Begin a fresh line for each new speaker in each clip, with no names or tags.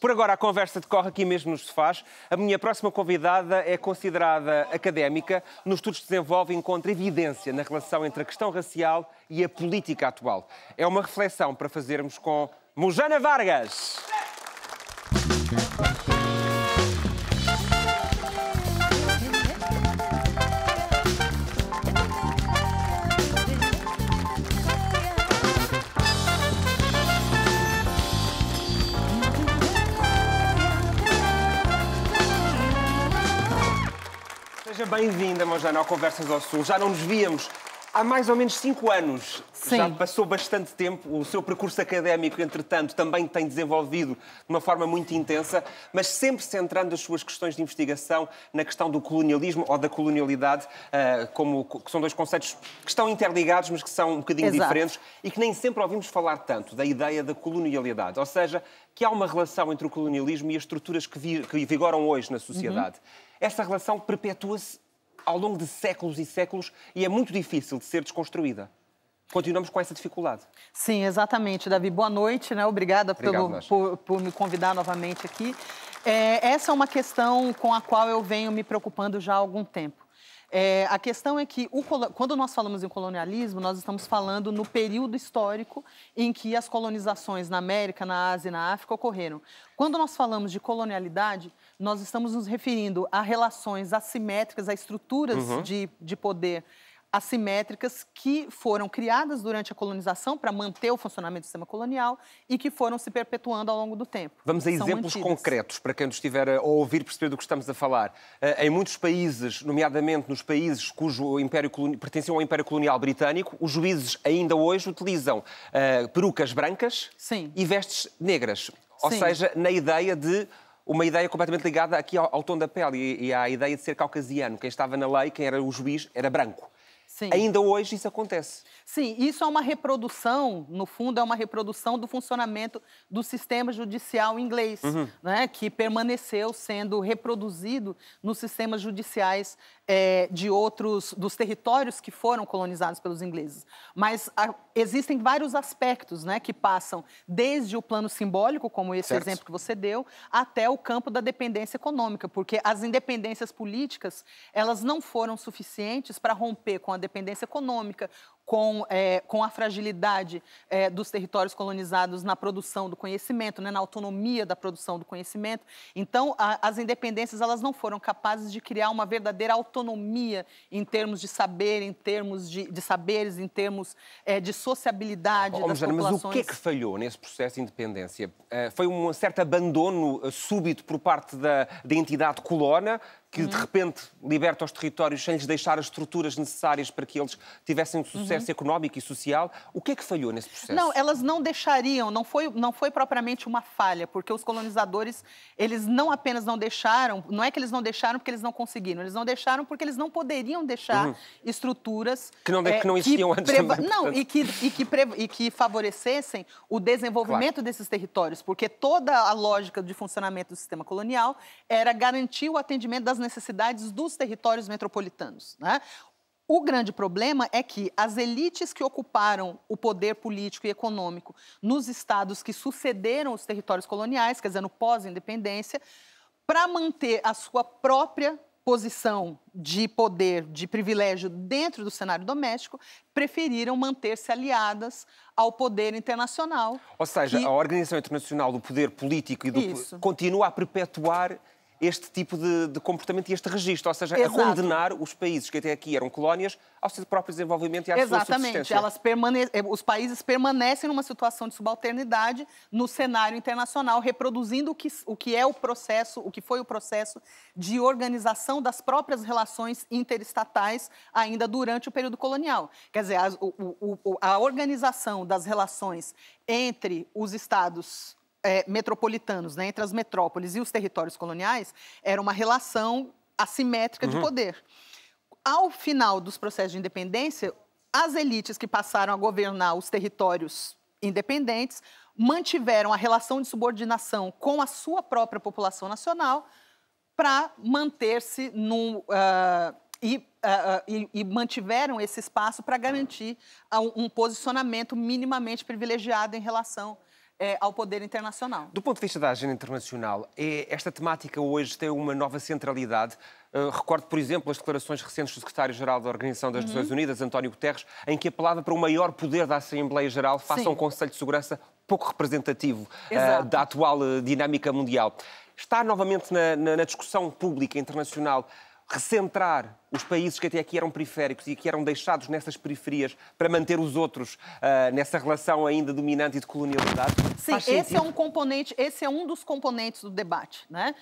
Por agora, a conversa decorre aqui mesmo nos sofás. A minha próxima convidada é considerada académica. Nos estudos que desenvolve, encontra evidência na relação entre a questão racial e a política atual. É uma reflexão para fazermos com Mujana Vargas. Seja bem-vinda, Mujana, ao Conversas ao Sul. Já não nos víamos há mais ou menos 5 anos.
Sim.
Já passou bastante tempo. O seu percurso académico, entretanto, também tem desenvolvido de uma forma muito intensa, mas sempre centrando as suas questões de investigação na questão do colonialismo ou da colonialidade, que são dois conceitos que estão interligados, mas que são um bocadinho diferentes e que nem sempre ouvimos falar tanto da ideia da colonialidade. Ou seja, que há uma relação entre o colonialismo e as estruturas que vigoram hoje na sociedade. Essa relação perpetua-se ao longo de séculos e séculos e é muito difícil de ser desconstruída. Continuamos com essa dificuldade.
Sim, exatamente, Davi. Boa noite, né? Obrigada por me convidar novamente aqui. Essa é uma questão com a qual eu venho me preocupando já há algum tempo. A questão é que, quando nós falamos em colonialismo, nós estamos falando no período histórico em que as colonizações na América, na Ásia e na África ocorreram. Quando nós falamos de colonialidade, nós estamos nos referindo a relações assimétricas, a estruturas de poder assimétricas que foram criadas durante a colonização para manter o funcionamento do sistema colonial e que foram se perpetuando ao longo do tempo.
Vamos a exemplos concretos, para quem nos estiver a ouvir perceber do que estamos a falar. Em muitos países, nomeadamente nos países cujo império pertenciam ao Império Colonial Britânico, os juízes ainda hoje utilizam perucas brancas e vestes negras. Ou seja, na ideia de uma ideia completamente ligada aqui ao tom da pele e à ideia de ser caucasiano. Quem estava na lei, quem era o juiz, era branco.
Sim.
Ainda hoje isso acontece.
Sim, isso é uma reprodução, no fundo, é uma reprodução do funcionamento do sistema judicial inglês, né, que permaneceu sendo reproduzido nos sistemas judiciais dos territórios que foram colonizados pelos ingleses. Mas existem vários aspectos, né, que passam desde o plano simbólico, como esse exemplo que você deu, até o campo da dependência econômica, porque as independências políticas, elas não foram suficientes para romper com a dependência econômica, com a fragilidade dos territórios colonizados na produção do conhecimento, né, na autonomia da produção do conhecimento. Então, as independências elas não foram capazes de criar uma verdadeira autonomia em termos de saber, em termos de saberes, em termos de sociabilidade das populações.
Mas o que é que falhou nesse processo de independência? Foi um certo abandono súbito por parte da entidade colona, que de repente liberta os territórios sem lhes deixar as estruturas necessárias para que eles tivessem sucesso económico e social. O que é que falhou nesse processo?
Não, elas não deixariam, não foi propriamente uma falha, porque os colonizadores, eles não apenas não deixaram, não é que eles não deixaram porque eles não conseguiram, eles não deixaram porque eles não poderiam deixar estruturas
que não existiam antes também.
Não, e que favorecessem o desenvolvimento desses territórios, porque toda a lógica de funcionamento do sistema colonial era garantir o atendimento das necessidades dos territórios metropolitanos, né? O grande problema é que as elites que ocuparam o poder político e econômico nos estados que sucederam os territórios coloniais, quer dizer, no pós-independência, para manter a sua própria posição de poder, de privilégio dentro do cenário doméstico, preferiram manter-se aliadas ao poder internacional.
Ou seja, a Organização Internacional do Poder Político e continua a perpetuar este tipo de comportamento e este registro, ou seja, a condenar os países que até aqui eram colónias ao seu próprio desenvolvimento e à sua subsistência.
Os países permanecem numa situação de subalternidade no cenário internacional, reproduzindo o que foi o processo de organização das próprias relações interestatais ainda durante o período colonial. Quer dizer, a organização das relações entre os estados metropolitanos, né, entre as metrópoles e os territórios coloniais, era uma relação assimétrica de poder. Ao final dos processos de independência, as elites que passaram a governar os territórios independentes mantiveram a relação de subordinação com a sua própria população nacional para manter-se e mantiveram esse espaço para garantir um posicionamento minimamente privilegiado em relação ao poder internacional.
Do ponto de vista da agenda internacional, esta temática hoje tem uma nova centralidade. Recordo, por exemplo, as declarações recentes do secretário-geral da Organização das Nações Unidas, António Guterres, em que apelava para um maior poder da Assembleia Geral face a um Conselho de Segurança pouco representativo da atual dinâmica mundial. Está novamente na discussão pública internacional recentrar os países que até aqui eram periféricos e que eram deixados nessas periferias para manter os outros nessa relação ainda dominante e de colonialidade?
Sim, esse é um dos componentes do debate, né?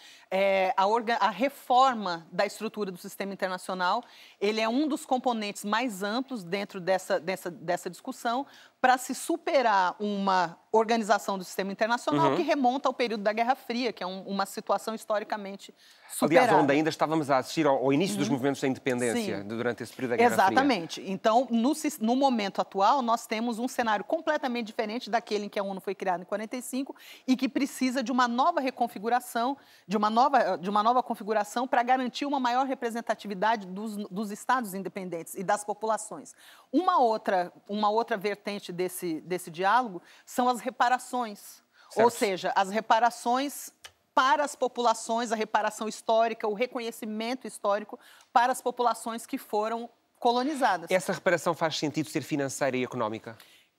A reforma da estrutura do sistema internacional, ele é um dos componentes mais amplos dentro dessa discussão para se superar uma organização do sistema internacional que remonta ao período da Guerra Fria, que é uma situação historicamente superada.
Aliás, onde ainda estávamos a assistir ao início dos movimentos da independência, durante esse período da Guerra Fria.
Exatamente. Então, no momento atual, nós temos um cenário completamente diferente daquele em que a ONU foi criada em 45 e que precisa de uma nova reconfiguração, de uma nova configuração para garantir uma maior representatividade dos Estados independentes e das populações. Uma outra vertente desse diálogo são as reparações.
Certo.
Ou seja, as reparações para as populações, a reparação histórica, o reconhecimento histórico para as populações que foram colonizadas.
Essa reparação faz sentido ser financeira e económica?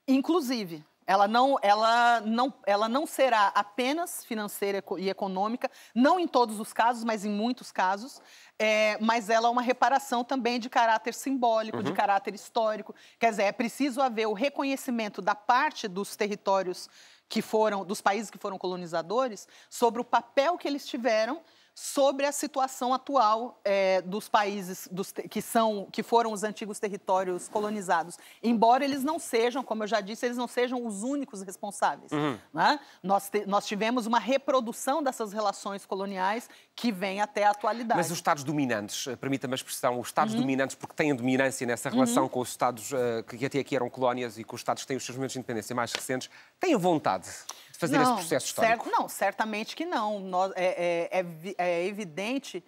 Inclusive, ela não será apenas financeira e econômica, não em todos os casos, mas em muitos casos, mas ela é uma reparação também de caráter simbólico, de caráter histórico. Quer dizer, é preciso haver o reconhecimento da parte dos territórios dos países que foram colonizadores, sobre o papel que eles tiveram sobre a situação atual dos países que foram os antigos territórios colonizados. Embora eles não sejam, como eu já disse, eles não sejam os únicos responsáveis. Né? Nós tivemos uma reprodução dessas relações coloniais que vem até a atualidade.
Mas os Estados dominantes, permita-me a expressão, os Estados dominantes, porque têm dominância nessa relação com os Estados que até aqui eram colónias e com os Estados que têm os seus momentos de independência mais recentes, têm a vontade de fazer esse processo histórico?
Não, certamente que não. É evidente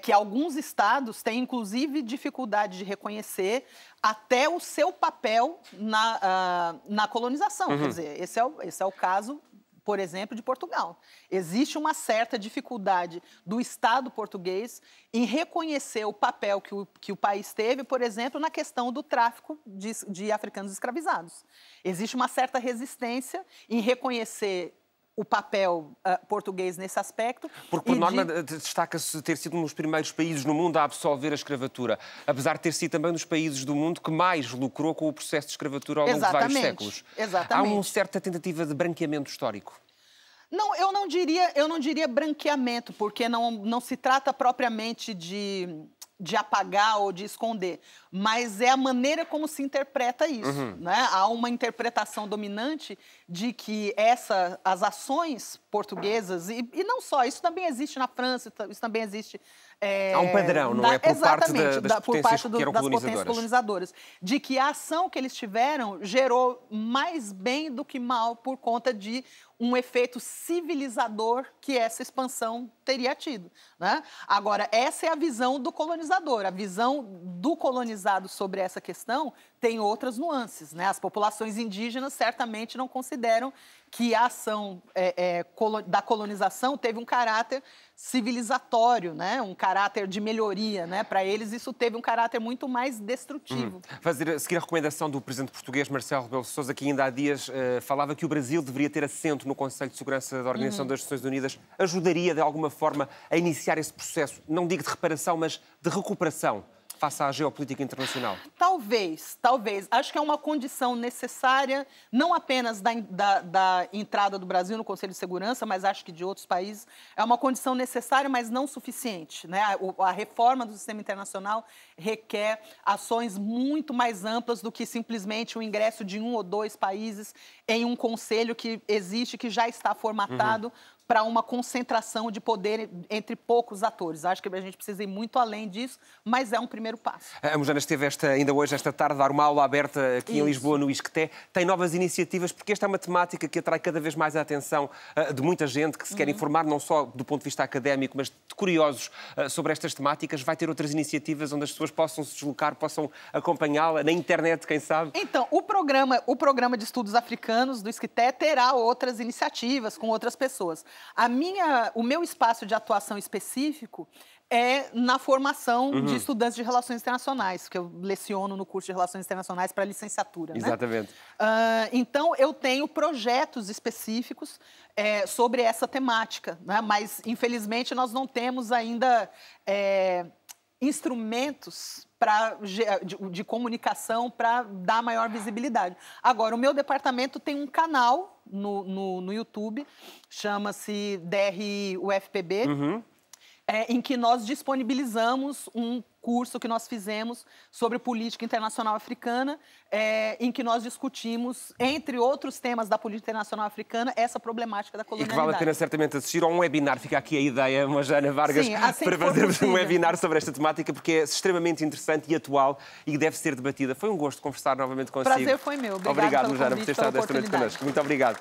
que alguns estados têm, inclusive, dificuldade de reconhecer até o seu papel na colonização. Quer dizer, esse é o caso, por exemplo, de Portugal. Existe uma certa dificuldade do Estado português em reconhecer o papel que o país teve, por exemplo, na questão do tráfico de africanos escravizados. Existe uma certa resistência em reconhecer o papel português nesse aspecto.
Porque, por norma, destaca-se ter sido um dos primeiros países no mundo a absolver a escravatura, apesar de ter sido também um dos países do mundo que mais lucrou com o processo de escravatura ao longo de vários séculos.
Exatamente.
Há uma certa tentativa de branqueamento histórico.
Não, eu não diria branqueamento, porque não se trata propriamente de apagar ou de esconder, mas é a maneira como se interpreta isso. Né? Há uma interpretação dominante de que as ações portuguesas, e não só, isso também existe na França, isso também existe...
Há um padrão, não é? Por parte das potências
colonizadoras. De que a ação que eles tiveram gerou mais bem do que mal por conta de um efeito civilizador que essa expansão teria tido. Né? Agora, essa é a visão do colonizador. A visão do colonizado sobre essa questão tem outras nuances. Né? As populações indígenas certamente não consideram que a ação da colonização teve um caráter civilizatório, né? Um caráter de melhoria. Né? Para eles, isso teve um caráter muito mais destrutivo.
Seguir a recomendação do presidente português, Marcelo Rebelo de Sousa, que ainda há dias falava que o Brasil deveria ter assento no Conselho de Segurança da Organização das Nações Unidas, ajudaria, de alguma forma, a iniciar esse processo, não digo de reparação, mas de recuperação face à geopolítica internacional?
Talvez. Acho que é uma condição necessária, não apenas da entrada do Brasil no Conselho de Segurança, mas acho que de outros países. É uma condição necessária, mas não suficiente. Né? A reforma do sistema internacional requer ações muito mais amplas do que simplesmente o ingresso de um ou dois países em um conselho que existe, que já está formatado para uma concentração de poder entre poucos atores. Acho que a gente precisa ir muito além disso, mas é um primeiro passo.
A Mojana esteve ainda hoje, esta tarde, a dar uma aula aberta aqui em Lisboa, no ISCTE. Tem novas iniciativas, porque esta é uma temática que atrai cada vez mais a atenção de muita gente que se quer informar, não só do ponto de vista académico, mas de curiosos sobre estas temáticas, vai ter outras iniciativas onde as pessoas possam se deslocar, possam acompanhá-la, na internet, quem sabe?
Então, o programa de estudos africanos do Esquité terá outras iniciativas com outras pessoas. O meu espaço de atuação específico é na formação de estudantes de relações internacionais, que eu leciono no curso de relações internacionais para licenciatura.
Exatamente.
Né? Então, eu tenho projetos específicos sobre essa temática, né? Mas, infelizmente, nós não temos ainda instrumentos de comunicação para dar maior visibilidade. Agora, o meu departamento tem um canal no YouTube, chama-se DR-UFPB, em que nós disponibilizamos um curso que nós fizemos sobre política internacional africana, em que nós discutimos, entre outros temas da política internacional africana, essa problemática da colonialidade.
E que vale a pena certamente assistir a um webinar. Fica aqui a ideia, uma Jana Vargas,
sim, assim
para fazermos um webinar sobre esta temática, porque é extremamente interessante e atual e deve ser debatida. Foi um gosto conversar novamente consigo.
O prazer foi meu. Obrigado,
Jana, por ter estado esta noite connosco. Muito obrigado.